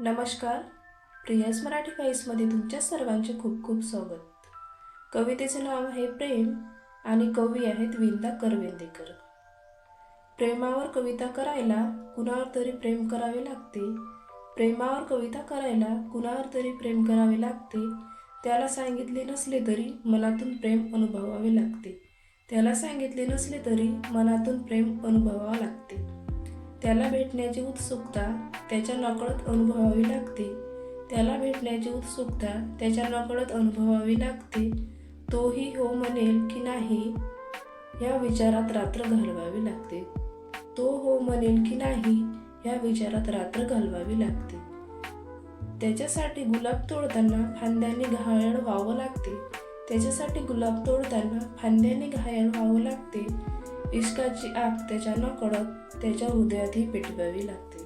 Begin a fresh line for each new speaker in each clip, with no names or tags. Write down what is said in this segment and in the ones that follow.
नमस्कार. प्रियाज मराठी व्हॉइसमध्ये तुमच्या सर्वांचे खूप खूप स्वागत. कवितेचे नाव आहे प्रेम आणि कवी आहेत विंदा करवेंदेकर. प्रेमावर कविता करायला कुणावर तरी प्रेम करावे लागते. प्रेमावर कविता करायला कुणावर तरी प्रेम करावे लागते. त्याला सांगितले नसले तरी मनातून प्रेम अनुभवावे लागते. त्याला सांगितले नसले तरी मनातून प्रेम अनुभवावे लागते. त्याला भेटण्याची उत्सुकता त्याच्या नकळत अनुभवावी लागते. त्याला भेटण्याची उत्सुकता त्याच्या नकळत अनुभवावी लागते. तोही हो म्हणेल की नाही या विचारात रात्र घालवावी लागते. तो हो म्हणेल की नाही या विचारात रात्र घालवावी लागते. त्याच्यासाठी गुलाब तोडताना फांद्यांनी घायल व्हावं लागते. त्याच्यासाठी गुलाब तोडताना फांद्यांनी घायल व्हावं लागते. इश्काची आग त्याच्या नकळत त्याच्या हृदयातही पेटवावी लागते.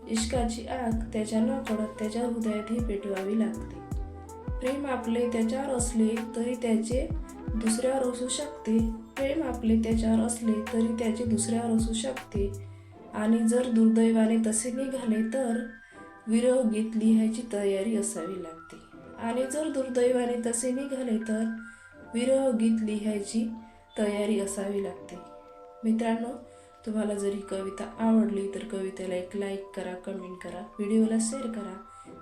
इश्काची आग त्याच्या नकळत त्याच्या हृदयातही पेटवावी लागते. प्रेम आपले त्याच्यावर असले तरी त्याचे दुसऱ्यावर असू शकते. प्रेम आपले त्याच्यावर असले तरी त्याचे दुसऱ्यावर असू शकते. आणि जर दुर्दैवाने तसे निघाले तर विरह गीत लिहायची तयारी असावी लागते. आणि जर दुर्दैवाने तसे निघाले तर विरह गीत लिहायची तयारी असावी लागते. मित्रांनो, तुम्हाला जर ही कविता आवडली तर कवितेला एक लाईक करा, कमेंट करा, व्हिडिओला शेअर करा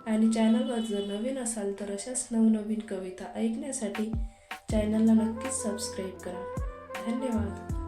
आणि चॅनलवर जर नवीन असाल तर अशाच नवनवीन कविता ऐकण्यासाठी चॅनलला नक्कीच सबस्क्राईब करा. धन्यवाद.